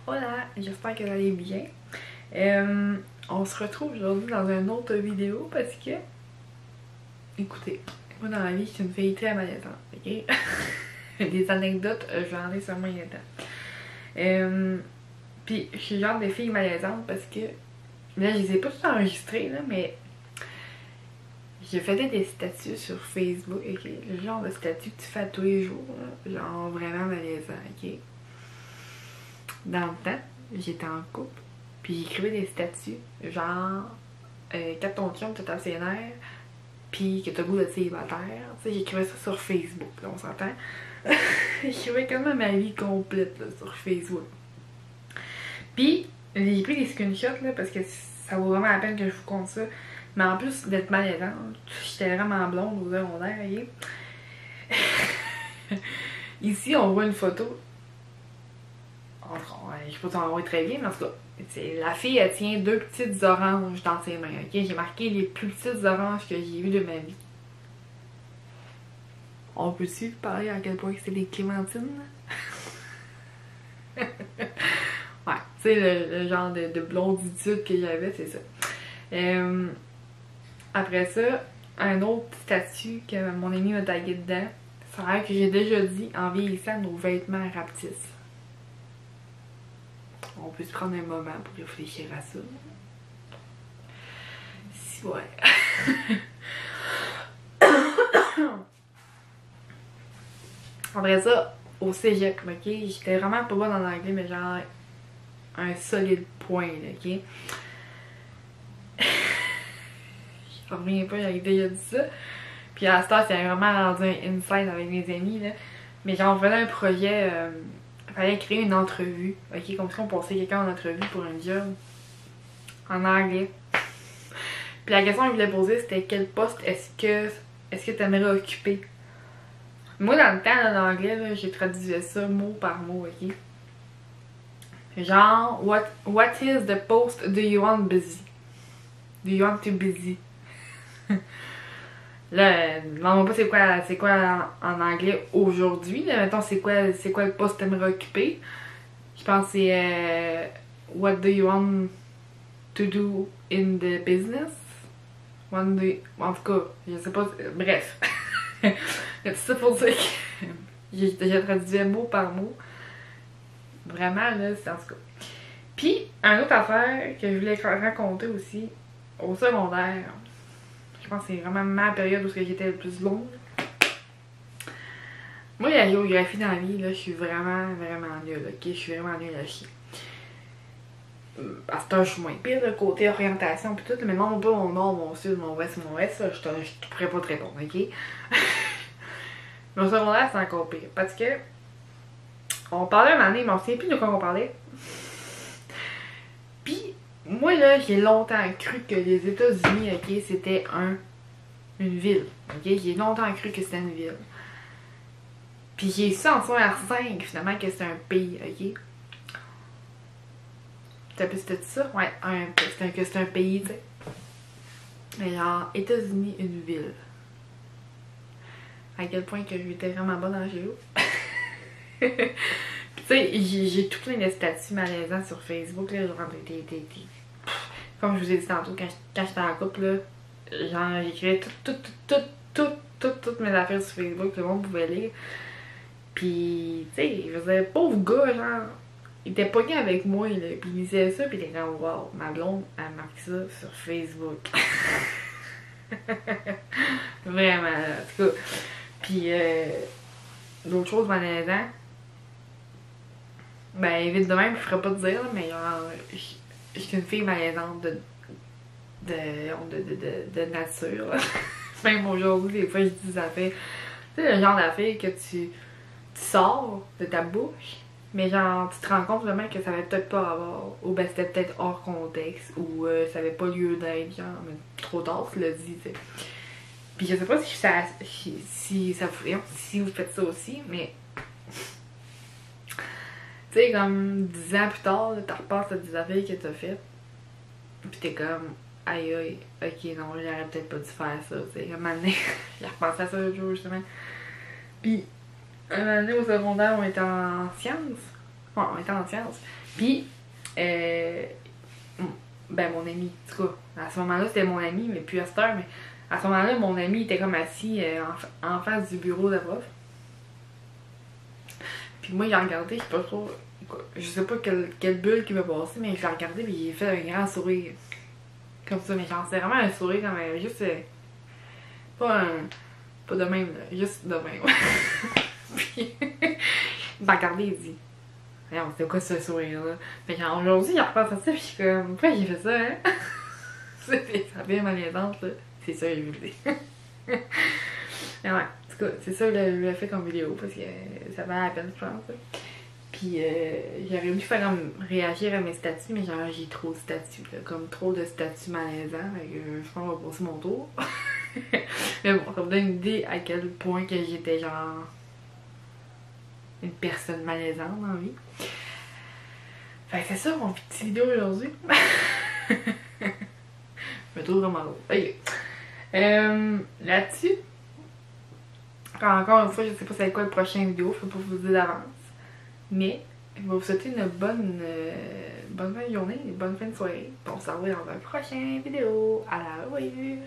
Hola, j'espère que vous allez bien. On se retrouve aujourd'hui dans une autre vidéo parce que, écoutez, moi dans la vie, je suis une fille très malaisante, ok? Des anecdotes, j'en ai sur moyen temps. Puis, je suis le genre de fille malaisante parce que, là, je les ai pas tous enregistrés, là, mais je faisais des statuts sur Facebook, ok? Le genre de statut que tu fais à tous les jours, là, genre vraiment malaisant, ok? Dans le temps, j'étais en couple, puis j'écrivais des statuts, genre quand ton chum te tape ses nerfs, puis que t'as le goût de célibataire, tu sais, j'écrivais ça sur Facebook, là, on s'entend. J'écrivais quand même ma vie complète là, sur Facebook. Puis, j'ai pris des screenshots là, parce que ça vaut vraiment la peine que je vous compte ça. Mais en plus d'être malaisante, j'étais vraiment blonde au secondaire, voyez. Ici, on voit une photo. Je sais pas si on voit très bien, mais en tout cas, la fille, elle tient deux petites oranges dans ses mains, ok? J'ai marqué les plus petites oranges que j'ai vues de ma vie. On peut-tu parler à quel point c'est des clémentines? Ouais, tu sais, le genre de blonditude que j'avais, c'est ça. Après ça, un autre statut que mon ami m'a tagué dedans, ça a l'air que j'ai déjà dit, en vieillissant, nos vêtements rapetissent. On peut se prendre un moment pour réfléchir à ça. Si, ouais. Après ça, au cégep, ok? J'étais vraiment pas bonne en anglais, mais genre un solide point, là, ok? Je reviens pas, j'avais déjà dit ça. Puis à ce temps, c'était vraiment rendu un insight avec mes amis, là. Mais genre, on faisait un projet, fallait créer une entrevue, ok? Comme si on passait quelqu'un en entrevue pour un job en anglais. Puis la question qu'ils voulaient poser, c'était quel poste est-ce que t'aimerais occuper? Moi, dans le temps, là, l'anglais, j'ai traduit ça mot par mot, ok? Genre, what is the post do you want busy? Do you want to busy? Là, demande-moi pas c'est quoi en anglais aujourd'hui. Mettons, c'est quoi le poste que t'aimerais occuper? Je pense que c'est what do you want to do in the business? En tout cas, je sais pas. Bref. C'est ça pour dire que j'ai traduit mot par mot. Vraiment, là, c'est en tout cas. Puis, une autre affaire que je voulais raconter aussi, au secondaire, je pense que c'est vraiment ma période où j'étais le plus longue. Moi, la géographie dans la vie, là, je suis vraiment, vraiment nulle, ok? Je suis vraiment nulle à chier. À ce temps, je suis moins pire, le côté orientation pis tout, mais non, pas mon nord, mon sud, mon ouest, ça, je pourrais pas te répondre, ok? Mais au secondaire, c'est encore pire, parce que on parlait une année, mais on ne sait plus de quoi on parlait. Puis, moi, là, j'ai longtemps cru que les États-Unis, ok, c'était une ville, ok? J'ai longtemps cru que c'était une ville. Puis j'ai su en secondaire 5, finalement, que c'était un pays, ok? C'était ça? Ouais, c'était un pays, tu sais. Mais genre, États-Unis, une ville. À quel point que j'étais vraiment bonne en géo. Puis tu sais, j'ai tout plein de statuts malaisants sur Facebook, là, genre comme je vous ai dit tantôt, quand j'étais en couple, là, genre j'écrivais toutes mes affaires sur Facebook, le monde pouvait lire. Puis, tu sais, je faisais pauvre gars, genre, il était pogné avec moi, là, puis il disait ça, puis il était comme, wow, ma blonde, elle marque ça sur Facebook. Vraiment, là, en tout cas. Puis, d'autres choses malaisantes, ben, vite de même, je ferais pas te dire, là, mais genre, je suis une fille malaisante de nature, là. Même aujourd'hui, des fois, je dis des affaires. Tu sais, le genre d'affaires que tu sors de ta bouche, mais genre, tu te rends compte vraiment que ça avait peut-être pas à avoir, ou ben c'était peut-être hors contexte, ou ça avait pas lieu d'être, genre, mais trop tard, tu l'as dit, tu sais. Puis je sais pas si vous faites ça aussi, mais tu sais, comme 10 ans plus tard, tu repasses à des affaires que t'as faites, pis t'es comme, aïe aïe, ok, non, j'aurais peut-être pas dû faire ça, tu sais. Un moment donné, j'ai repensé à ça l'autre jour, justement. Pis, un moment donné, au secondaire, on était en sciences. Ouais, on était en sciences. Puis, ben mon ami, en tout cas, à ce moment-là, c'était mon ami, mais plus à cette heure, mais à ce moment-là, mon ami était comme assis en face du bureau de la prof. Puis moi, il a regardé, je sais pas trop, je sais pas quelle bulle qui m'a passé, mais je l'ai regardé, puis il a fait un grand sourire. Comme ça, mais genre, c'est vraiment un sourire comme juste. Pas un. Pas de même, là, juste de même. Puis, il m'a regardé, il dit. Voyons, c'était quoi ce sourire-là? Fait genre, aujourd'hui, il repasse à ça, puis je suis comme, pourquoi j'ai fait ça, hein? Ça bien malaisante, là. C'est ça, je vous le dis. Mais ouais, en tout cas, c'est ça, je l'ai fait comme vidéo, parce que ça valait la peine, je pense. Là. Puis j'aurais voulu faire comme réagir à mes statuts, mais genre j'ai trop de statuts, là, comme trop de statuts malaisants, fait que je pense qu'on va passer mon tour. Mais bon, ça vous donne une idée à quel point que j'étais genre une personne malaisante dans la vie. Fait que c'est ça mon petit vidéo aujourd'hui. Je me trouve vraiment drôle. Ok. Là-dessus, encore une fois, je sais pas c'est quoi le prochain vidéo, je peux pas vous dire d'avance. Mais je vais vous souhaiter une bonne fin de journée, une bonne fin de soirée. On se revoit dans un prochain vidéo. À la revoyure!